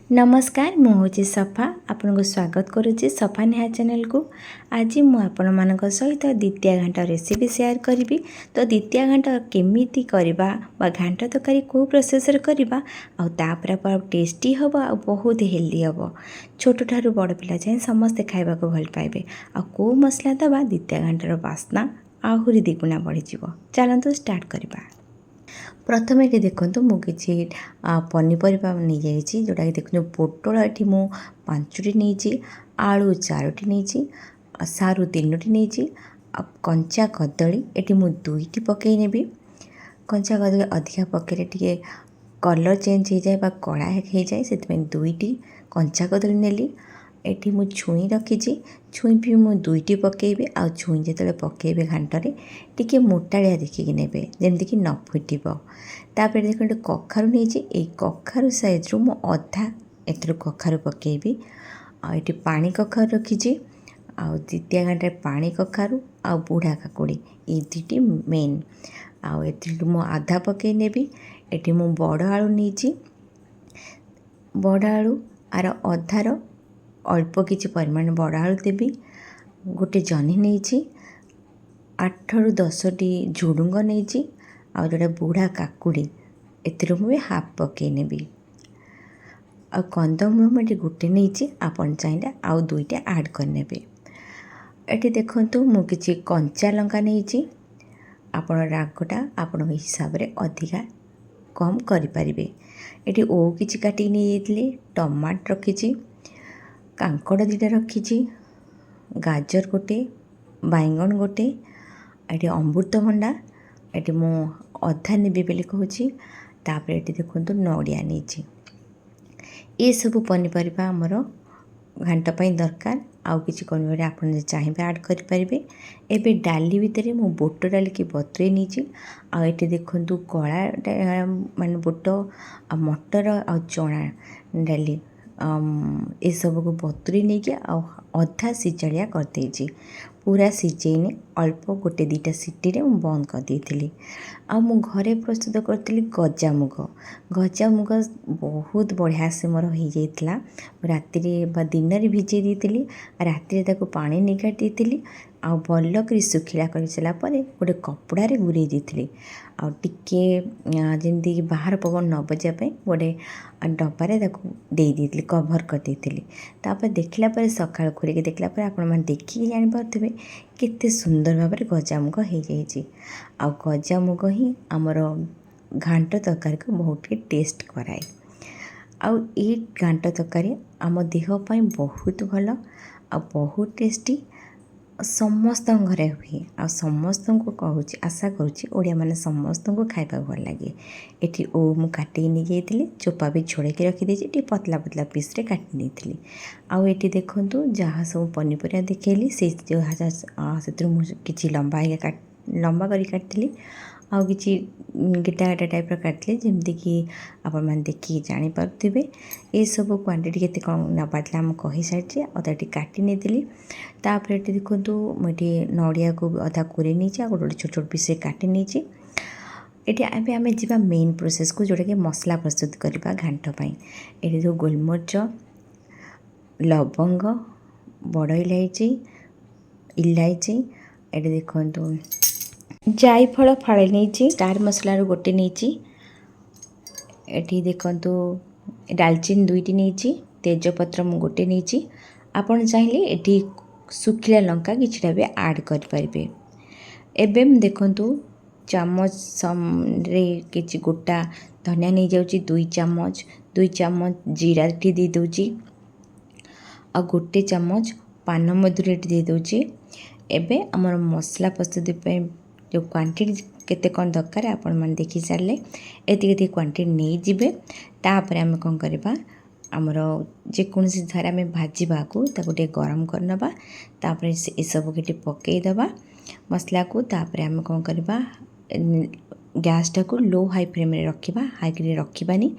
नमस्कार मु हूँ सफा आपन को स्वागत करुच्ची सफा नेहा चैनल को। आज मुझे सहित द्वितीय घाट रेसिपी शेयर करी। तो द्वितीय घाट केमिति करबा बा घाट तरकारी को प्रोसेस करबा आउ टेस्टी हम आ बहुत हेल्दी हम। छोट ठारू बड़ पिला जाए समस्ते खाइबा को भल पाइबे। आ को मसला दबा द्वितीय घाटर बास्ना आहुरी द्विगुणा बढ़ी। चलतु स्टार्ट करबा। प्रथम ये देखो मुझे पनीपरिया नहीं जाइए जोटा कि देखो पोटल ये मु 5टी नहीं, आलू 4टी नहीं, सारू 3टी नहीं, कंचा कदली ये मु 2टी पकईनेबी। कंचा कदली अधिका पकड़े टे कलर चेंज हो जाए कला हो जाए से 2टी कंचा कदली नेली। एठी मु छुई रखी छुई भी मु 2टी पकेबी आ छुई जो पकेबे घाटरे टिके मोटालिया देखिकी नेबे जमती कि न फुटब। तापर देखो कखारु नहीं कखारु साइज रु मु अधा एथर कखारु पकेबी आठी पानी कखारु रखी आ द्वितीय घाटे पानी कखारु आ बुढ़ा काकुड़ी ये दुटी मेन आउ मु आधा पकई नेबी। एटी मु बड़ आलू नहीं बड़ आलू आर अधार अल्प किछि परिमाण बड़ आलू देबी। गोटे जह्नी नहीं 8 ରୁ 10ଟି झुडुंग नहीं आ जोटा बुढ़ा काकुड़ी एतिर मुझे हाफ पकई नेबी। आ कंदमूल मुझे गोटे नहीं आपन चाहिए आउ 2टा ऐड करने। ये देखो मु किछि कंचा लंका नहीं आपण रागटा आपण हिसाब रे अधिका कम करें। ये ओ किछि काटी नहीं टमाट रखी कांकड़ 2टा रखी गाजर गोटे बैंगन गोटे ये अमृतभंडा ये मु अधा नेबी बोली कहूँ। तापर ये देखो नड़िया नहीं ये सब पनीपरिया आमर घाट पर दरकार आउ कि पनीपरिया आप चाहिए ऐड करें। एबे डाली भितर मु बुट डाली की बतुरे नहीं आ ये देखो कला मान बुट आ मटर आ चना डाली ये सब को बतुरी नहीं अधा सिजाड़िया करदे पूरा सिझेनी अल्प गोटे 2टा सीटी रे बंद कर देती। आ मु घरे प्रस्तुत करी गजामुग बहुत बढ़िया से मोर हो जाता। राति दिन में भिजे देती राति पानी निकाटी देती आ भलक सुखिला कर सारापर गोटे कपड़े गुरे देती आ टिके जमी बाहर पवन न बजापी गोटे डब्बारे दे देती कभर कर देती। तापर देखला सकाल खोलिक देखला आपण देखिए जानीपे केते सुंदर भाव में गजामुग हो जाए। आ गजामुग ही आमर घाट तरकारी को बहुत टेस्ट कराए। आउ ये घाट तरकारी आम देहपाई बहुत भल आ बहुत टेस्टी समस्त घरे हुए आ समस्त को कहूँ आशा करुँची ओडिया माने समस्त को खाइबा भल लगे। ये ओ मु काटी नहीं जाइए चोपा भी छोड़े रखीदे पतला पतला पीस रे काटी नहीं। आउ ये देखो जहाँ सब पनीपरिया देखली से कि लंबा कर काटी आउ कि गिटा गिटा टाइप काटली जमती कि आपण मैंने देखिए जानीपे ये सब क्वांटिटी केते कौन नबार आम कही सारी अदा काटी नहीं। तापर ये देखो मुझे नड़िया को अधा कोरे नहीं गोटे गोटे छोट छोट पीस काटी नहीं। ये आम जा मेन प्रोसेस को जोटा कि मसला प्रस्तुत करवा घाटपाई। ये जो गोलमरीच लवंग बड़ इलायची ये देखो जायफल फाड़े नहीं स्टार मसलार गोटे नहीं। ये देखो डालचीन 2टी नहीं तेजपत्र मु गोटे नहीं आपन चाहिए ये सुखिला लंका किछटा भी ऐड करें। एवं देखो चामच रे किछि गोटा धनिया नहीं जाऊँगी 2 चामच जीरा दे दूची आ गोटे चामच पान मधुरी दे दूची। एबे हमर मसला प्रस्तुति पे जो क्वांटिटी केते कौन दरकार आपण मैंने देखी सारे ये क्वांटिटी नहीं जीवे। तापर आम कौन करवा आमर जेकोसी धार आम भाजवा को गोटे गरम करनबा तापर ये सब के पकईदबा मसला को। तापर आम कौन करवा गैस टाक लो हाई फ्लेम रे रखा हाई रखानी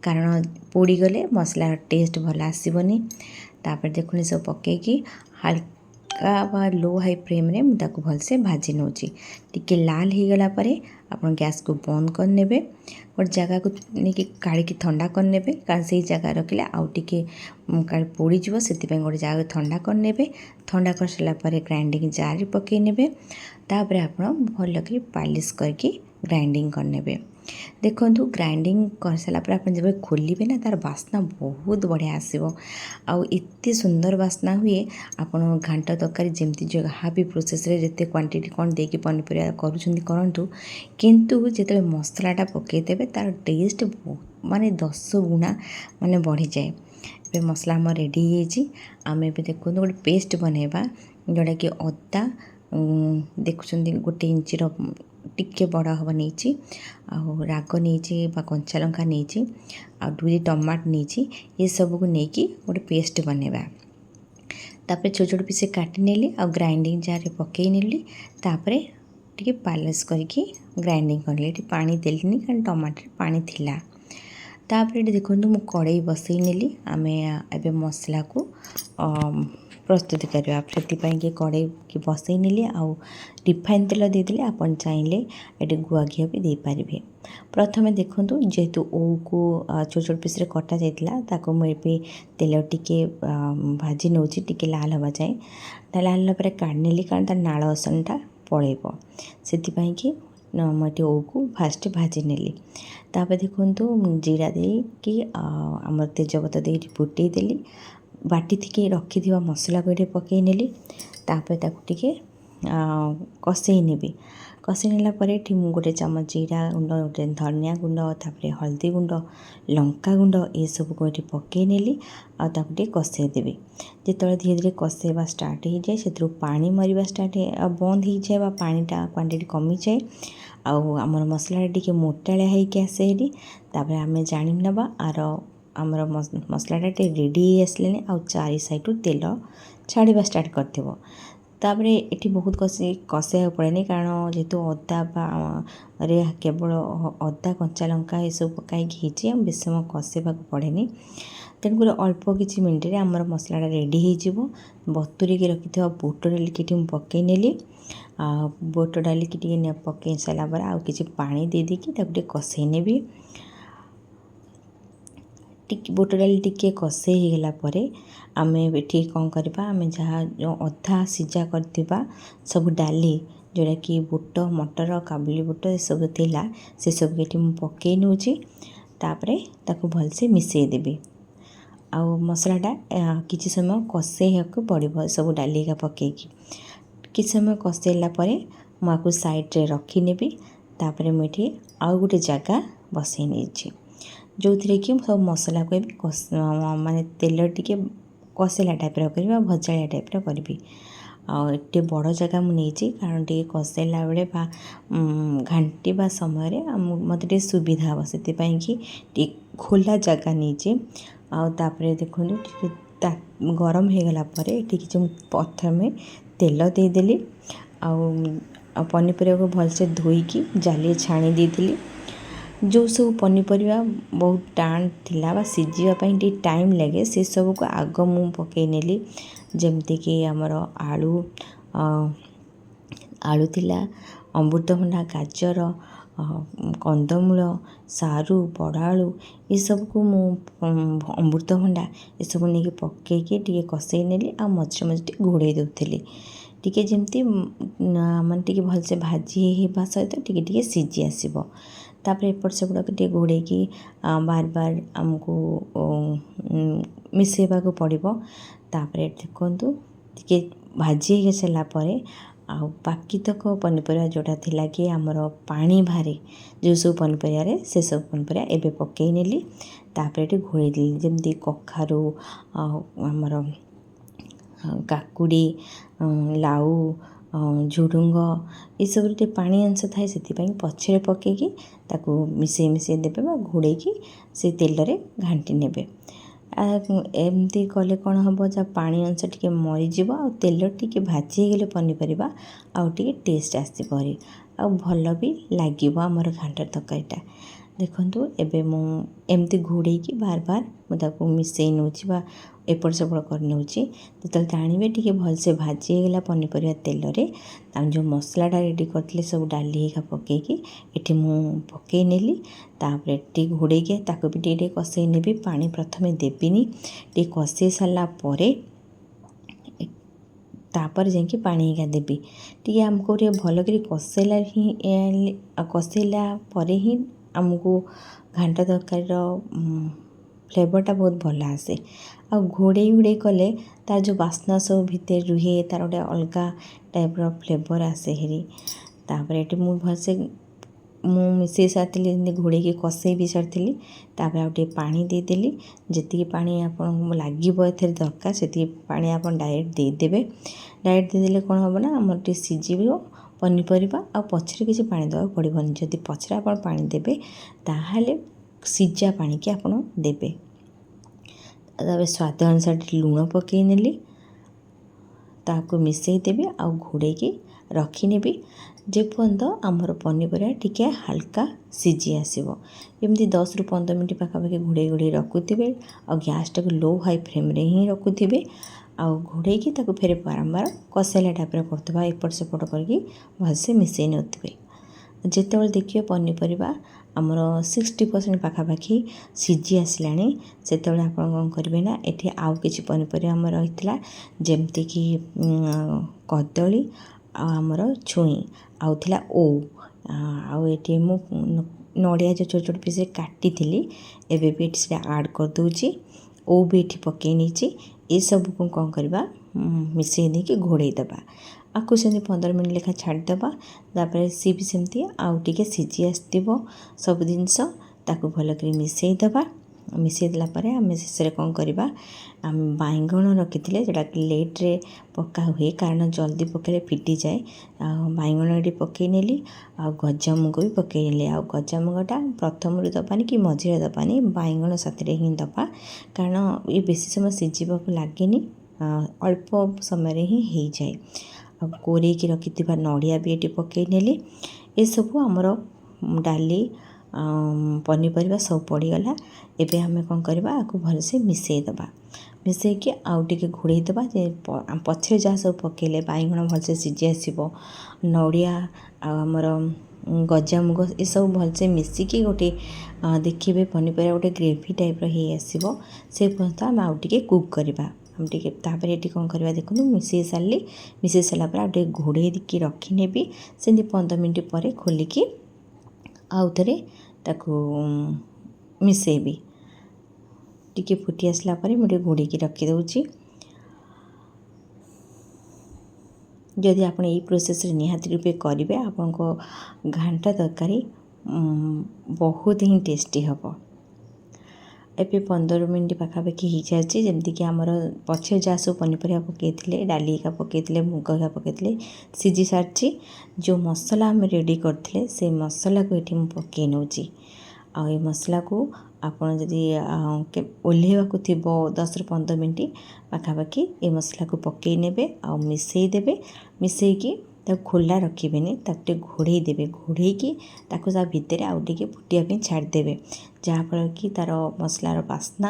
कारण पोड़ी गले मसला टेस्ट भल आसबनी। तापर देखुनी सब पकईकी हल्का व लो हाई फ्लेम रे मुझे भलसे भाजी नौची। टिके लाल हो गला परे आपण गैस को बंद कर नेबे। गोटे जगह को लेकिन काढ़ी ठंडा कर नेबे, कारण से जगह रखिले आउ टिके काढ़ी पोड़ी जीवो, सेति गोटे जगह ठंडा कर नेबे। ठंडा कर सारा पर ग्राइंडिंग जार रे पकई नेबे। तापर आपण भल कि पालिश करके ग्राइंडिंग कर नेबे। देखो ग्राइंडिंग कर सारा पर आप जब खोलिए ना तार बास्ना बहुत बढ़िया आसो। आउ एते सुंदर बास्ना हुए। आपण घांट तरकारी जमती जहाँ भी प्रोसेस रे जिते क्वांटिटी कौन देकी पनीपरिया करूँ, किंतु जिते मसलाटा पकईदेवे तार टेस्ट माने 10 गुणा माने बढ़ी जाए। ए मसला आम रेडी आम ए देखो गोटे पेस्ट बनैबा, जोटा कि अदा देखुं गोटे इंची टिके बड़ हम नहीं, राग नहीं कंचा लंका नहीं, आ 2 टमाट नहीं, ये सब को लेकिन गोटे पेस्ट बनैबा। तापर छोट छोट पीस काटी नेली आ ग्राइंडिंग जार रे पकई नेली। तापर टिके पालिश करके ग्राइंडिंग करली। पानी देलिनी कारण टमाटर पानी थिला। तापर ये देखो मु कड़ाई बसई नेली। आमे एबे मसला को प्रस्तुत करवा से कड़ाई की बसई नेली। आउ रिफाइन तेल देदेले आपन चाहिले ये गुआ घी भी दे पारिबे। प्रथमे देखो जेहेतु ओ को छोट छोट पीस कटा जाइतिला ताको मुझे तेल टिके भाजी नौची, टिके लाल हवा जाए। लाल हला काढ़ नेली कारण तार नाल असनटा पलैब, से कि मुझे ओ को फास्ट भाजी नेली। तापर देखो जीरा देकी आमर तेजपत्ता दे फुटई देली। बाटी थी रखि मसला को ये पकई नेली। तापर ताकू टिके कषई नेबी। कषई नेला परे गोटे चामच जीरा गुंड, गोटे धनिया गुंड, तापर हल्दी गुंड, लंका गुंड ये सब को ये पकई नेली। आगे कषई देवी। जिते धीरे धीरे कषाइबा स्टार्ट हो जाए, से पानी मरवा स्टार्ट बंद हो जाए, पानीटा क्वांटिटी कमी जाए। आमर मसला टी मोटालिया होइक आसे हेरी। तापर आम जानी नवा आमर मसलाटा रेडी आसले आ चारि साइड तेल छाड़ा स्टार्ट कर। तापर ये बहुत कषाया पड़े, कारण जेहेतु अदा रे केवल अदा कंचा लंका ये सब पकई बेस समय कषाइबा पड़े। तेणुकर अल्प किसी मिनट में आमर मसलाटा रेडी हो। बतुरिक रखि बुट डाली की पकई नेली। बुट डाली की पकई सारापर आउ कि पानी दे देकी कषई नेबी। बुट डाली टिके कषई हो गला आम ये कौन करवा, आम जहाँ जो अधा सीझा करथिबा सब डाली जोड़ा कि बुट, मटर, काबुली बुट ये सब थिला, से सब ये पकई नौची। तापरे ताकू भलसे मिसई देबी। आउ मसलाटा किसी समय कषाइक पड़ो सब डाली का पकईकी। किसी समय कषाइला मुझे साइड रे रखी नेबी। तापर मुझे आउ गोटे जगह बसई नहीं, जो थी कि सब मसला को माने तेल टिके कषाइला टाइप कर भजालिया टाइप करी। आटे बड़ जगह मुझे कारण टे कषाइला बेले घांटा समय मत सुविधा हम, से कि खोला जगह नहीं। आउे देखो गरम हो गला प्रथम तेल देदेली। पनीपरिया को भलसे धोईकी जाली छाणी देती। जो सब पनीपरिया बहुत टाण थिला बा सीझापी टाइम लगे, से सब को आग मु पकई नेली। जमती कि आमर आलू आलू थिला, अमृतभंडा, गाजर, कंदमूल, सारू, बड़ आलू ये सब को अमृतभंडा ये सब नहीं पकईकी टे कषई नेली। आ मझे मझे घोड़े दूसरी टी जमती मानते भलसे भाजी होगा सहित टे सीझी आसो। तापर एपट सेपट टे घोड़े की बार बार आमको मिसेबा को पड़ो। तापर देखो टे भाजी हो सारापर बाकी तक पनीपरिया जोटा थिला कि आमर पानी बाहरे जो सब पनीपरिया से सब पनीपरिया एबे पकई नेली। तापर ये घोड़े देली जमती कखारू, आमर काकुड़ी, लाउ, झुडुंग ये सब पानी अंश थाए, से पछरे पकईकी ताकू मिसई मिसई देबे घोड़े की से तेल रे घांटी नेबे। एमती कले कौन हम जब पानी अंश टे मरीज आ तेल टे भाजी गले पनीपरिया आउ टे टेस्ट आसपरी आ भल भी लगे आमर घांट तरकारीटा। ଦେଖନ୍ତୁ ଏବେ ମୁଁ ଏମିତି ଘୋଡ଼େଇକି ବାର ବାର ମୁଁ ତାକୁ ମିଶାଇ ନେଉଛି ବା ଏପଟ ସେପଟ କରିନେଉଛି। ଯେତେବେଳେ ଜାଣିବେ ଟିକେ ଭଲସେ ଭାଜି ହେଇଗଲା ପନିପରିବା ତେଲରେ, ଆମେ ଯେଉଁ ମସଲାଟା ରେଡ଼ି କରିଥିଲେ ସବୁ ଡାଲି ହେଇକା ପକାଇକି ଏଠି ମୁଁ ପକାଇ ନେଲି। ତାପରେ ଟିକେ ଘୋଡ଼େଇକି ତାକୁ ବି ଟିକେ କଷେଇ ନେବି, ପାଣି ପ୍ରଥମେ ଦେବିନି, ଟିକେ କଷେଇ ସାରିଲା ପରେ ତାପରେ ଯାଇକି ପାଣି ହେଇକା ଦେବି। ଟିକେ ଆମକୁ ଟିକେ ଭଲକରି କଷେଇଲା ପରେ ହିଁ ଆମକୁ ଘାଣ୍ଟ ତରକାରୀର ଫ୍ଲେଭରଟା ବହୁତ ଭଲ ଆସେ। ଆଉ ଘୋଡ଼େଇ କଲେ ତାର ଯେଉଁ ବାସ୍ନା ସବୁ ଭିତରେ ରୁହେ, ତାର ଗୋଟେ ଅଲଗା ଟାଇପ୍ର ଫ୍ଲେଭର ଆସେ ହେରି। ତାପରେ ଏଠି ମୁଁ ଭଲସେ ମିଶାଇ ସାରିଥିଲି, ଏମିତି ଘୋଡ଼େଇକି କଷେଇ ବି ସାରିଥିଲି। ତାପରେ ଆଉ ଟିକେ ପାଣି ଦେଇଦେଲି, ଯେତିକି ପାଣି ଆପଣଙ୍କୁ ଲାଗିବ ଏଥିରେ ଦରକାର ସେତିକି ପାଣି ଆପଣ ଡାଇରେକ୍ଟ ଦେଇଦେବେ। ଡାଇରେକ୍ଟ ଦେଇଦେଲେ କ'ଣ ହେବ ନା ଆମର ଟିକେ ସିଝିବ ପନିପରିବା, ଆଉ ପଛରେ କିଛି ପାଣି ଦେବାକୁ ପଡ଼ିବନି। ଯଦି ପଛରେ ଆପଣ ପାଣି ଦେବେ ତାହେଲେ ସିଝା ପାଣିକି ଆପଣ ଦେବେ। ତାପରେ ସ୍ୱାଦ ଅନୁସାରେ ଟିକେ ଲୁଣ ପକାଇ ନେଲି, ତାକୁ ମିଶାଇ ଦେବି ଆଉ ଘୋଡ଼େଇକି ରଖିନେବି ଯେପର୍ଯ୍ୟନ୍ତ ଆମର ପନିପରିବା ଟିକେ ହାଲକା ସିଝି ଆସିବ। ଏମିତି 10ରୁ 15 ମିନିଟ୍ ପାଖାପାଖି ଘୋଡ଼େଇ ରଖୁଥିବେ, ଆଉ ଗ୍ୟାସ୍ଟାକୁ ଲୋ ହାଇ ଫ୍ଲେମ୍ରେ ହିଁ ରଖୁଥିବେ। ଆଉ ଘୋଡ଼େଇକି ତାକୁ ଫେରେ ବାରମ୍ବାର କଷେଇଲା ଟାଇପ୍ର କରୁଥିବା, ଏପଟ ସେପଟ କରିକି ଭଲସେ ମିଶାଇ ନେଉଥିବେ। ଯେତେବେଳେ ଦେଖିବେ ପନିପରିବା ଆମର 60% ପାଖାପାଖି ସିଝି ଆସିଲାଣି, ସେତେବେଳେ ଆପଣ କ'ଣ କରିବେ ନା ଏଠି ଆଉ କିଛି ପନିପରିବା ଆମର ରହିଥିଲା, ଯେମିତିକି କଦଳୀ ଆଉ ଆମର ଛୁଇଁ, ଆଉ ଥିଲା ଓଉ, ଆଉ ଏଠି ମୁଁ ନଡ଼ିଆ ଯେଉଁ ଛୋଟ ଛୋଟ ପିସ୍ କାଟିଥିଲି ଏବେ ବି ଏଠି ସେଟା ଆଡ଼୍ କରିଦେଉଛି। ଓଉ ବି ଏଠି ପକାଇ ନେଇଛି। ଏସବୁକୁ କ'ଣ କରିବା ମିଶାଇ ଦେଇକି ଘୋଡ଼େଇ ଦେବା। ଆକୁ ସେମିତି 15 ମିନିଟ୍ ଲେଖା ଛାଡ଼ିଦେବା। ତାପରେ ସିଏ ବି ସେମିତି ଆଉ ଟିକେ ସିଝି ଆସିଥିବ ସବୁ ଜିନିଷ, ତାକୁ ଭଲକରି ମିଶାଇ ଦେବା। ମିଶାଇ ଦେଲା ପରେ ଆମେ ଶେଷରେ କ'ଣ କରିବା, ଆମେ ବାଇଗଣ ରଖିଥିଲେ ଯେଉଁଟା ଲେଟ୍ରେ ପକା ହୁଏ କାରଣ ଜଲ୍ଦି ପକାଇଲେ ଫିଟିଯାଏ। ଆଉ ବାଇଗଣ ଏଠି ପକାଇ ନେଲି, ଆଉ ଗଜାମୁଗ ବି ପକାଇ ନେଲି। ଆଉ ଗଜାମୁଗଟା ପ୍ରଥମରୁ ଦେବାନି କି ମଝିରେ ଦେବାନି, ବାଇଗଣ ସାଥିରେ ହିଁ ଦେବା, କାରଣ ଏ ବେଶୀ ସମୟ ସିଝିବାକୁ ଲାଗେନି, ଅଳ୍ପ ସମୟରେ ହିଁ ହେଇଯାଏ। ଆଉ କୋରେଇକି ରଖିଥିବା ନଡ଼ିଆ ବି ଏଠି ପକାଇ ନେଲି। ଏସବୁ ଆମର ଡାଲି ପନିପରିବା ସବୁ ପଡ଼ିଗଲା। ଏବେ ଆମେ କ'ଣ କରିବା, ଆକୁ ଭଲସେ ମିଶାଇ ଦେବା। ମିଶାଇକି ଆଉ ଟିକେ ଘୋଡ଼େଇ ଦେବା, ଯେ ପଛରେ ଯାହା ସବୁ ପକାଇଲେ ବାଇଗଣ ଭଲସେ ସିଝି ଆସିବ, ନଡ଼ିଆ ଆଉ ଆମର ଗଜାମୁଗ ଏସବୁ ଭଲସେ ମିଶିକି ଗୋଟେ ଦେଖିବେ ପନିପରିବା ଗୋଟେ ଗ୍ରେଭି ଟାଇପ୍ର ହେଇ ଆସିବ। ସେ ପର୍ଯ୍ୟନ୍ତ ଆମେ ଆଉ ଟିକେ କୁକ୍ କରିବା। ଆମେ ଟିକେ ତାପରେ ଏଠି କ'ଣ କରିବା, ଦେଖନ୍ତୁ ମିଶାଇ ସାରିଲି। ମିଶାଇ ସାରିଲା ପରେ ଆଉ ଟିକେ ଘୋଡ଼େଇକି ରଖିନେବି। ସେମିତି 15 ମିନିଟ୍ ପରେ ଖୋଲିକି ଆଉ ଥରେ ତାକୁ ମିଶାଇବି। ଟିକେ ଫୁଟି ଆସିଲା ପରେ ମୁଁ ଟିକେ ଘୋଡ଼େଇକି ରଖିଦେଉଛି। ଯଦି ଆପଣ ଏଇ ପ୍ରୋସେସ୍ରେ ନିହାତି ରୂପେ କରିବେ, ଆପଣଙ୍କ ଘାଣ୍ଟ ତରକାରୀ ବହୁତ ହିଁ ଟେଷ୍ଟି ହେବ। ଏବେ 15 ମିନିଟ୍ ପାଖାପାଖି ହେଇଯାଇଛି, ଯେମିତିକି ଆମର ପଛରେ ଯାହା ସବୁ ପନିପରିବା ପକାଇଥିଲେ, ଡାଲି ଏକା ପକାଇଥିଲେ, ମୁଗ ଏକା ପକାଇଥିଲେ, ସିଝି ସାରିଛି। ଯେଉଁ ମସଲା ଆମେ ରେଡ଼ି କରିଥିଲେ ସେଇ ମସଲାକୁ ଏଠି ମୁଁ ପକାଇ ନେଉଛି। ଆଉ ଏ ମସଲାକୁ ଆପଣ ଯଦି ଓହ୍ଲାଇବାକୁ ଥିବ 10ରୁ 15 ମିନିଟ୍ ପାଖାପାଖି ଏ ମସଲାକୁ ପକାଇ ନେବେ ଆଉ ମିଶାଇ ଦେବେ। ମିଶାଇକି ତାକୁ ଖୋଲା ରଖିବେନି, ତାକୁ ଟିକେ ଘୋଡ଼େଇ ଦେବେ। ଘୋଡ଼େଇକି ତାକୁ ତା ଭିତରେ ଆଉ ଟିକେ ଫୁଟିବା ପାଇଁ ଛାଡ଼ିଦେବେ, ଯାହାଫଳରେ କି ତା'ର ମସଲାର ବାସ୍ନା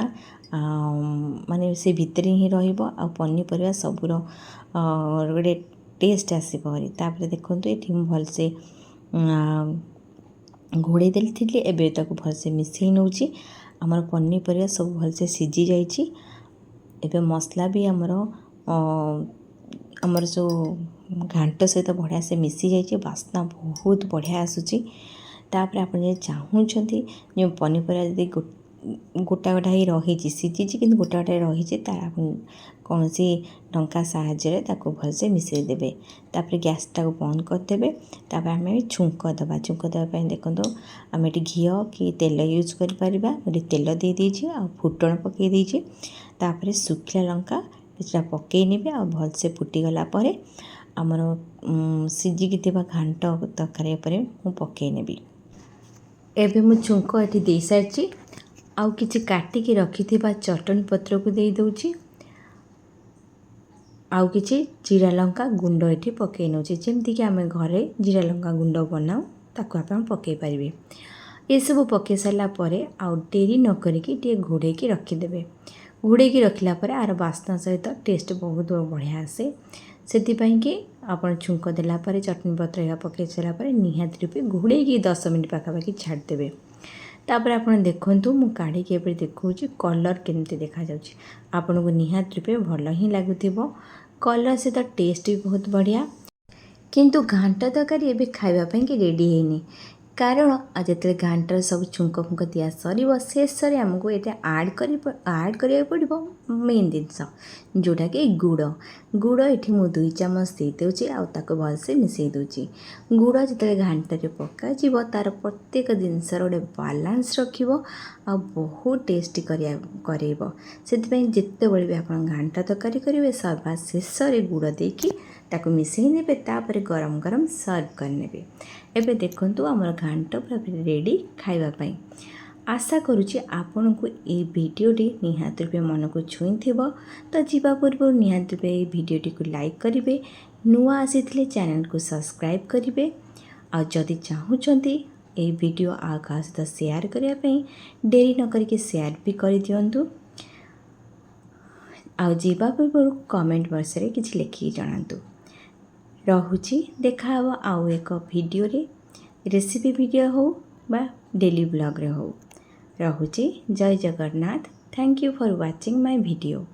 ମାନେ ସେ ଭିତରେ ହିଁ ରହିବ, ଆଉ ପନିପରିବା ସବୁର ଗୋଟେ ଟେଷ୍ଟ ଆସିବ ଭାରି। ତାପରେ ଦେଖନ୍ତୁ ଏଠି ମୁଁ ଭଲସେ ଘୋଡ଼େଇ ଦେଇଥିଲି, ଏବେ ତାକୁ ଭଲସେ ମିଶାଇ ନେଉଛି। ଆମର ପନିପରିବା ସବୁ ଭଲସେ ସିଝି ଯାଇଛି। ଏବେ ମସଲା ବି ଆମର ଯେଉଁ ଘାଣ୍ଟ ସହିତ ବଢ଼ିଆ ସେ ମିଶି ଯାଇଛି, ବାସ୍ନା ବହୁତ ବଢ଼ିଆ ଆସୁଛି। ତାପରେ ଆପଣ ଯଦି ଚାହୁଁଛନ୍ତି ଯେଉଁ ପନିପରିବା ଯଦି ଗୋଟା ହେଇ ରହିଛି, ସିଝିଛି କିନ୍ତୁ ଗୋଟା ରହିଛି, ତାର ଆପଣ କୌଣସି ଟଙ୍କା ସାହାଯ୍ୟରେ ତାକୁ ଭଲସେ ମିଶାଇ ଦେବେ। ତାପରେ ଗ୍ୟାସ୍ଟାକୁ ବନ୍ଦ କରିଦେବେ। ତାପରେ ଆମେ ଛୁଙ୍କ ଦେବା। ଛୁଙ୍କ ଦେବା ପାଇଁ ଦେଖନ୍ତୁ ଆମେ ଏଠି ଘିଅ କି ତେଲ ୟୁଜ୍ କରିପାରିବା। ଗୋଟେ ତେଲ ଦେଇଦେଇଛି ଆଉ ଫୁଟଣ ପକାଇ ଦେଇଛି। ତାପରେ ଶୁଖିଲା ଲଙ୍କା କିଛିଟା ପକାଇ ନେବେ, ଆଉ ଭଲସେ ଫୁଟିଗଲା ପରେ ଆମର ସିଝିକି ଥିବା ଘାଣ୍ଟ ତରକାରୀ ଉପରେ ମୁଁ ପକାଇ ନେବି। ଏବେ ମୁଁ ଛୁଙ୍କ ଏଠି ଦେଇସାରିଛି। ଆଉ କିଛି କାଟିକି ରଖିଥିବା ଚଟଣି ପତ୍ରକୁ ଦେଇଦେଉଛି। ଆଉ କିଛି ଜିରା ଲଙ୍କା ଗୁଣ୍ଡ ଏଠି ପକାଇ ନେଉଛି, ଯେମିତିକି ଆମେ ଘରେ ଜିରା ଲଙ୍କା ଗୁଣ୍ଡ ବନାଉ ତାକୁ ଆପଣ ପକାଇ ପାରିବେ। ये सब पकई सारा आउ डेरी न करिकी टे घोड़े रखिदेवे। घोड़े रखिला आर बास्ना सहित टेस्ट बहुत बढ़िया आसे। से कि आप छुंक देला चटनी पत्र पकई सारापर निहाती रूपे घोड़े 10 मिनट पाखापाखि छाड़देवे। तापर आप देखु मु काढ़ी देखूँ कलर केमती देखा जाउछि। आपन को निहाती रूपे भल ही लगुव। कलर से तो टेस्ट भी बहुत बढ़िया। किंतु घांट तरकारी एबे खाइबापी कि रेडी हैनी, कारण जिते घांटर सब छुंक फुंक दिया सर शेष आमको ये आड करा पड़ो मेन जिनस जोटा कि गुड़। गुड़ ये मुझे 2 चामच दे दूँगी आको भलसे मिसई दूँगी। गुड़ जिते घांटे पकाव तार प्रत्येक जिनसर गोटे बालांस रखिबो आ बहुत टेस्टी करेइबो। से जिते बड़े भी आप घांट तरकारी करेंगे सर्वा शेष गुड़ देकी ताको मिसई नेबे। तापर गरम गरम सर्व करने। एबे देखंतु हमर घांट पूरा रेडी खाइबापी। आशा करुँची आपण को ये भिडियोटी निहाती रूपे मन को छुई थिबो। तो जीवा पूर्व निहाती रूपे ये भिडियोटी को लाइक करेंगे, नुआ आसी चैनल को सब्सक्राइब करेंगे। आ जदि चाहूँगी ये वीडियो आ का सहित शेयर करने डेरी न करके शेयर भी कर दिंतु। आ जीवा पूर्व कमेंट बॉक्स रे किछि लिखि जणांतु। रहुछि देखा हबो आउ एक वीडियो रे, रेसिपी वीडियो हो बा डेली ब्लॉग रे हो। रहुछि। जय Jagannath. Thank you for watching my video.